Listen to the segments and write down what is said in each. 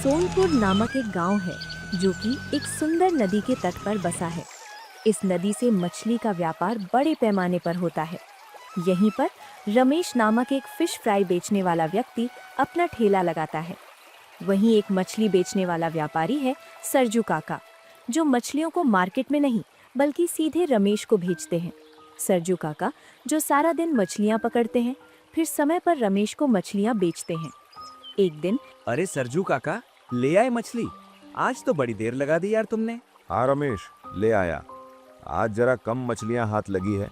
सोनपुर नामक एक गांव है जो कि एक सुंदर नदी के तट पर बसा है। इस नदी से मछली का व्यापार बड़े पैमाने पर होता है। यहीं पर रमेश नामक एक फिश फ्राई बेचने वाला व्यक्ति अपना ठेला लगाता है। वहीं एक मछली बेचने वाला व्यापारी है सरजू काका, जो मछलियों को मार्केट में नहीं बल्कि सीधे रमेश को भेजते हैं। सरजू काका जो सारा दिन मछलियां पकड़ते हैं, फिर समय पर रमेश को मछलियां बेचते हैं। एक दिन, अरे सरजू काका, ले आए मछली। आज तो बड़ी देर लगा दी यार तुमने। हाँ रमेश, ले आया। आज जरा कम मछलियां हाथ लगी है।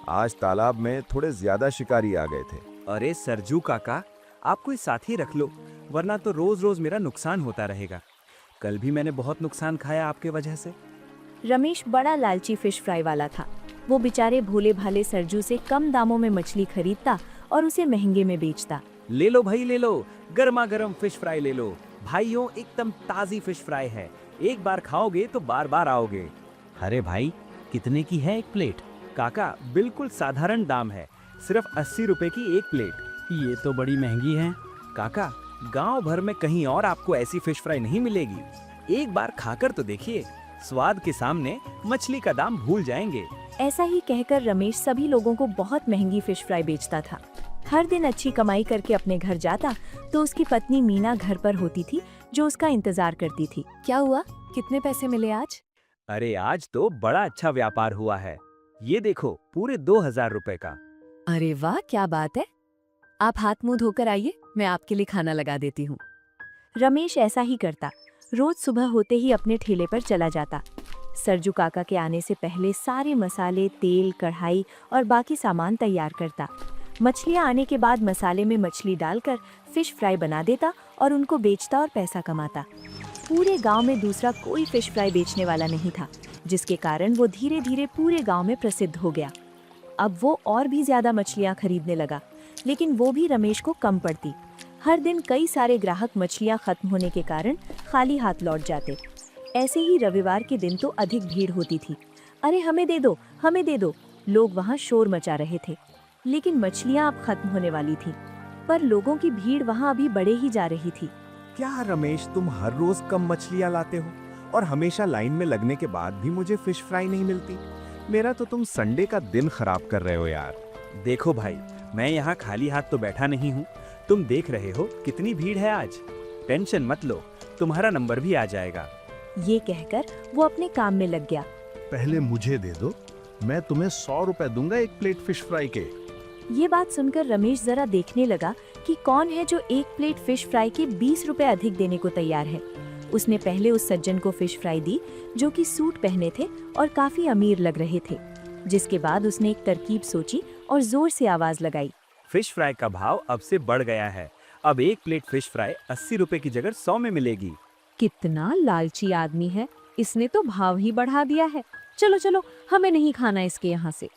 आज तालाब में थोड़े ज्यादा शिकारी आ गए थे। अरे सरजू काका, आप कोई साथी रख लो, वरना तो रोज रोज मेरा नुकसान होता रहेगा। कल भी मैंने बहुत नुकसान खाया आपके वजह से। रमेश बड़ा लालची फिश फ्राई वाला था। वो बेचारे भोले भाले सरजू से कम दामों में मछली खरीदता और उसे महंगे में बेचता। ले लो भाई, ले लो, गर्मा गर्म फिश फ्राई ले लो भाइयों, एकदम ताजी फिश फ्राई है। एक बार खाओगे तो बार बार आओगे। अरे भाई, कितने की है एक प्लेट? काका, बिल्कुल साधारण दाम है, सिर्फ 80 रुपए की एक प्लेट। ये तो बड़ी महंगी है। काका, गांव भर में कहीं और आपको ऐसी फिश फ्राई नहीं मिलेगी। एक बार खाकर तो देखिए, स्वाद के सामने मछली का दाम भूल जाएंगे। ऐसा ही कहकर रमेश सभी लोगों को बहुत महंगी फिश फ्राई बेचता था। हर दिन अच्छी कमाई करके अपने घर जाता तो उसकी पत्नी मीना घर पर होती थी, जो उसका इंतजार करती थी। क्या हुआ, कितने पैसे मिले आज? अरे आज तो बड़ा अच्छा व्यापार हुआ है। ये देखो, पूरे 2000 रुपए का। अरे वाह, क्या बात है। आप हाथ मुंह धोकर आइए, मैं आपके लिए खाना लगा देती हूँ। रमेश ऐसा ही करता। रोज सुबह होते ही अपने ठेले पर चला जाता। सरजू काका के आने से पहले सारे मसाले, तेल, कढ़ाई और बाकी सामान तैयार करता। मछलियाँ आने के बाद मसाले में मछली डालकर फिश फ्राई बना देता और उनको बेचता और पैसा कमाता। पूरे गांव में दूसरा कोई फिश फ्राई बेचने वाला नहीं था, जिसके कारण वो धीरे धीरे पूरे गांव में प्रसिद्ध हो गया। अब वो और भी ज्यादा मछलियाँ खरीदने लगा, लेकिन वो भी रमेश को कम पड़ती। हर दिन कई सारे ग्राहक मछलियाँ खत्म होने के कारण खाली हाथ लौट जाते। ऐसे ही रविवार के दिन तो अधिक भीड़ होती थी। अरे हमें दे दो, हमें दे दो, लोग वहाँ शोर मचा रहे थे। लेकिन मछलियाँ अब खत्म होने वाली थी, पर लोगों की भीड़ वहाँ अभी बढ़े ही जा रही थी। क्या रमेश, तुम हर रोज कम मछलियां लाते हो और हमेशा लाइन में लगने के बाद भी मुझे फिश फ्राई नहीं मिलती? मेरा तो तुम संडे का दिन खराब कर रहे हो यार। देखो भाई, मैं यहाँ खाली हाथ तो बैठा नहीं हूँ। तुम देख रहे हो कितनी भीड़ है आज। टेंशन मत लो, तुम्हारा नंबर भी आ जाएगा। ये कहकर वो अपने काम में लग गया। पहले मुझे दे दो, मैं तुम्हें 100 रुपए दूंगा एक प्लेट फिश फ्राई के। ये बात सुनकर रमेश जरा देखने लगा कि कौन है जो एक प्लेट फिश फ्राई के 20 रुपए अधिक देने को तैयार है। उसने पहले उस सज्जन को फिश फ्राई दी, जो कि सूट पहने थे और काफी अमीर लग रहे थे। जिसके बाद उसने एक तरकीब सोची और जोर से आवाज लगाई। फिश फ्राई का भाव अब से बढ़ गया है। अब एक प्लेट फिश फ्राई 80 रुपए की जगह 100 में मिलेगी। कितना लालची आदमी है, इसने तो भाव ही बढ़ा दिया है। चलो चलो, हमें नहीं खाना इसके यहाँ से।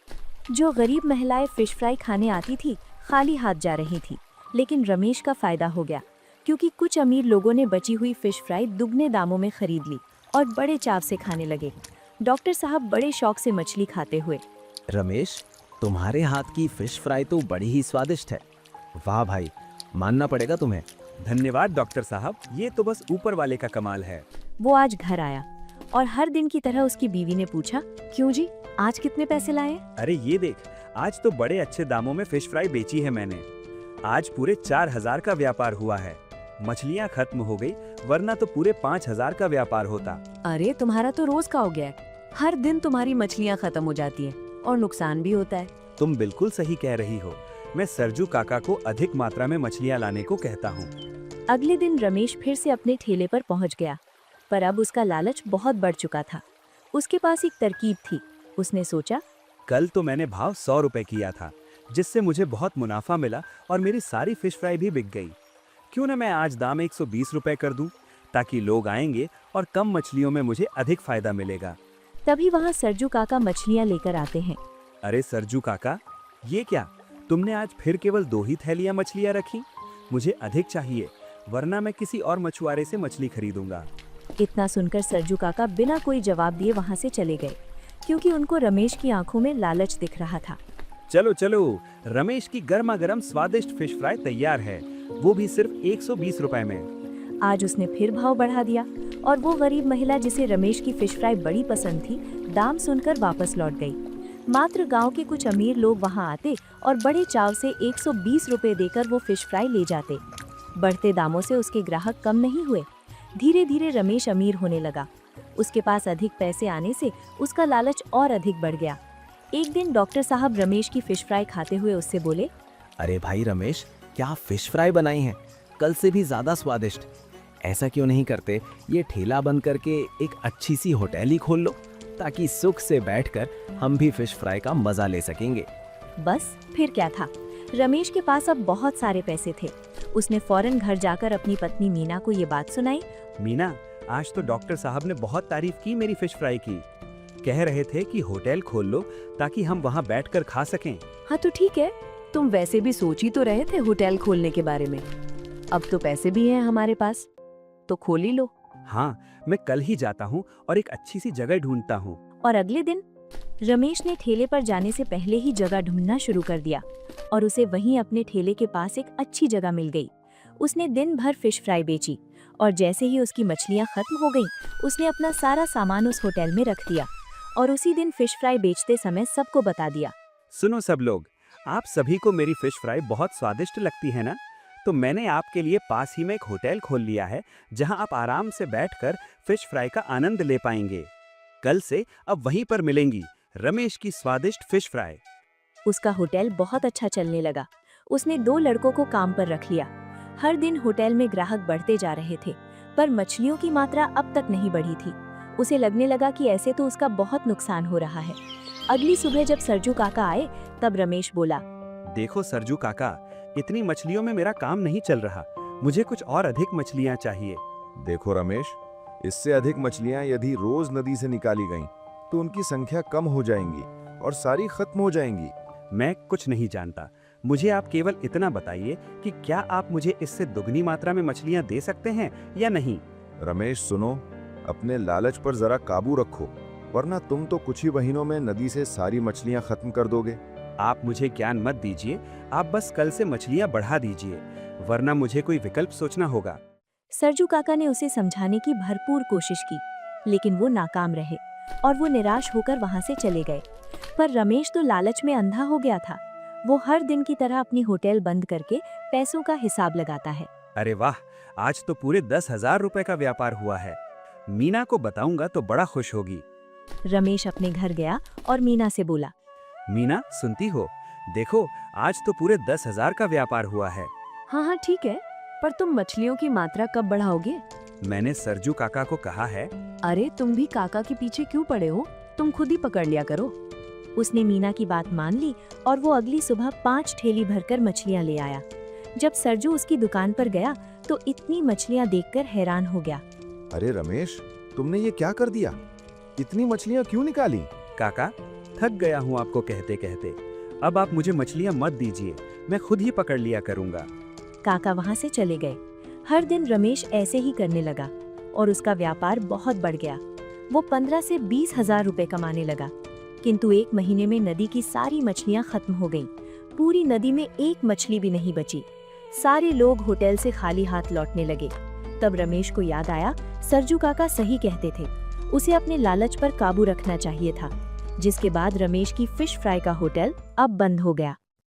जो गरीब महिलाएं फिश फ्राई खाने आती थी, खाली हाथ जा रही थी। लेकिन रमेश का फायदा हो गया, क्योंकि कुछ अमीर लोगों ने बची हुई फिश फ्राई दुगने दामों में खरीद ली और बड़े चाव से खाने लगे। डॉक्टर साहब बड़े शौक से मछली खाते हुए, रमेश, तुम्हारे हाथ की फिश फ्राई तो बड़ी ही स्वादिष्ट है। वाह भाई, मानना पड़ेगा तुम्हें। धन्यवाद डॉक्टर साहब, ये तो बस ऊपर वाले का कमाल है। वो आज घर आया और हर दिन की तरह उसकी बीवी ने पूछा, क्यों जी, आज कितने पैसे लाए? अरे ये देख, आज तो बड़े अच्छे दामों में फिश फ्राई बेची है मैंने। आज पूरे 4000 का व्यापार हुआ है। मछलियाँ खत्म हो गई, वरना तो पूरे 5000 का व्यापार होता। अरे तुम्हारा तो रोज का हो गया है। हर दिन तुम्हारी मछलियाँ खत्म हो जाती हैं और नुकसान भी होता है। तुम बिल्कुल सही कह रही हो। मैं सरजू काका को अधिक मात्रा में मछलियाँ लाने को कहता हूँ। अगले दिन रमेश फिर से अपने ठेले पर पहुँच गया, पर अब उसका लालच बहुत बढ़ चुका था। उसके पास एक तरकीब थी। उसने सोचा, कल तो मैंने भाव 100 रुपए किया था, जिससे मुझे बहुत मुनाफा मिला और मेरी सारी फिश फ्राई भी बिक गई। क्यों न मैं आज दाम 120 रुपए कर दूं, ताकि लोग आएंगे और कम मछलियों में मुझे अधिक फायदा मिलेगा। तभी वहाँ सरजू काका मछलियाँ लेकर आते हैं। अरे सरजू काका, ये क्या, तुमने आज फिर केवल 2 ही थैलियाँ मछलियाँ रखी? मुझे अधिक चाहिए, वरना मैं किसी और मछुआरे से मछली खरीदूंगा। इतना सुनकर सरजू काका बिना कोई जवाब दिए वहाँ से चले गए, क्योंकि उनको रमेश की आंखों में लालच दिख रहा था। चलो चलो, रमेश की गर्मा गर्म स्वादिष्ट फिश फ्राई तैयार है, वो भी सिर्फ 120 रुपए में। आज उसने फिर भाव बढ़ा दिया और वो गरीब महिला जिसे रमेश की फिश फ्राई बड़ी पसंद थी, दाम सुनकर वापस लौट गई। मात्र गांव के कुछ अमीर लोग वहां आते और बड़े चाव से 120 रुपए देकर वो फिश फ्राई ले जाते। बढ़ते दामों से उसके ग्राहक कम नहीं हुए। धीरे धीरे रमेश अमीर होने लगा। उसके पास अधिक पैसे आने से उसका लालच और अधिक बढ़ गया। एक दिन डॉक्टर साहब रमेश की फिश फ्राई खाते हुए उससे बोले, अरे भाई रमेश, क्या फिश फ्राई बनाई है, कल से भी ज्यादा स्वादिष्ट। ऐसा क्यों नहीं करते, ये ठेला बंद करके एक अच्छी सी होटल ही खोल लो, ताकि सुख से बैठकर हम भी फिश फ्राई का मजा ले सकेंगे। बस फिर क्या था, रमेश के पास अब बहुत सारे पैसे थे। उसने फौरन घर जाकर अपनी पत्नी मीना को ये बात सुनाई। मीना, आज तो डॉक्टर साहब ने बहुत तारीफ की मेरी फिश फ्राई की। कह रहे थे कि होटल खोल लो ताकि हम वहाँ बैठकर खा सकें। हाँ तो ठीक है, तुम वैसे भी सोच ही तो रहे थे होटल खोलने के बारे में। अब तो पैसे भी हैं हमारे पास, तो खोल ही लो। हाँ, मैं कल ही जाता हूँ और एक अच्छी सी जगह ढूंढता हूँ। और अगले दिन रमेश ने ठेले पर जाने से पहले ही जगह ढूंढना शुरू कर दिया और उसे वहीं अपने ठेले के पास एक अच्छी जगह मिल गई। उसने दिन भर फिश फ्राई बेची और जैसे ही उसकी मछलियां खत्म हो गईं, उसने अपना सारा सामान उस होटल में रख दिया और उसी दिन फिश फ्राई बेचते समय सबको बता दिया। सुनो सब लोग, आप सभी को मेरी फिश फ्राई बहुत स्वादिष्ट लगती है ना? तो मैंने आपके लिए पास ही में एक होटल खोल लिया है जहां आप आराम से बैठकर फिश फ्राई का आनंद ले पाएंगे। कल से अब वहीं पर मिलेंगी रमेश की स्वादिष्ट फिश फ्राई। उसका होटल बहुत अच्छा चलने लगा। उसने 2 लड़कों को काम पर रख लिया। हर दिन होटल में ग्राहक बढ़ते जा रहे थे, पर मछलियों की मात्रा अब तक नहीं बढ़ी थी। उसे लगने लगा कि ऐसे तो उसका बहुत नुकसान हो रहा है। अगली सुबह जब सरजू काका आए, तब रमेश बोला, देखो सरजू काका, इतनी मछलियों में मेरा काम नहीं चल रहा। मुझे कुछ और अधिक मछलियां चाहिए। देखो रमेश, इससे अधिक मछलियां यदि रोज नदी से निकाली गईं, तो उनकी संख्या कम हो जाएंगी और सारी खत्म हो जाएंगी। मैं कुछ नहीं जानता, मुझे आप केवल इतना बताइए कि क्या आप मुझे इससे दुगनी मात्रा में मछलियां दे सकते हैं या नहीं? रमेश सुनो, अपने लालच पर जरा काबू रखो, वरना तुम तो कुछ ही महीनों में नदी से सारी मछलियां खत्म कर दोगे। आप मुझे ज्ञान मत दीजिए, आप बस कल से मछलियां बढ़ा दीजिए, वरना मुझे कोई विकल्प सोचना होगा। सरजू काका ने उसे समझाने की भरपूर कोशिश की, लेकिन वो नाकाम रहे और वो निराश होकर वहां से चले गए। पर रमेश तो लालच में अंधा हो गया था। वो हर दिन की तरह अपनी होटल बंद करके पैसों का हिसाब लगाता है। अरे वाह, आज तो पूरे 10,000 रुपए का व्यापार हुआ है। मीना को बताऊंगा तो बड़ा खुश होगी। रमेश अपने घर गया और मीना से बोला, मीना, सुनती हो? देखो, आज तो पूरे 10,000 का व्यापार हुआ है। हाँ ठीक है, पर तुम मछलियों की मात्रा कब बढ़ाओगे? मैंने सरजू काका को कहा है। अरे तुम भी काका के पीछे क्यों पड़े हो? तुम खुद ही पकड़ लिया करो। उसने मीना की बात मान ली और वो अगली सुबह 5 ठेली भरकर मछलियां ले आया। जब सरजू उसकी दुकान पर गया तो इतनी मछलियां देखकर हैरान हो गया। अरे रमेश, तुमने ये क्या कर दिया? इतनी मछलियां क्यों निकाली? काका, थक गया हूँ आपको कहते कहते। अब आप मुझे मछलियाँ मत दीजिए, मैं खुद ही पकड़ लिया करूँगा। काका वहां से चले गए। हर दिन रमेश ऐसे ही करने लगा और उसका व्यापार बहुत बढ़ गया। वो 15 से 20,000 रुपए कमाने लगा। किंतु 1 महीने में नदी की सारी मछलियां खत्म हो गईं। पूरी नदी में एक मछली भी नहीं बची। सारे लोग होटल से खाली हाथ लौटने लगे। तब रमेश को याद आया, सरजू काका सही कहते थे, उसे अपने लालच पर काबू रखना चाहिए था। जिसके बाद रमेश की फिश फ्राई का होटल अब बंद हो गया।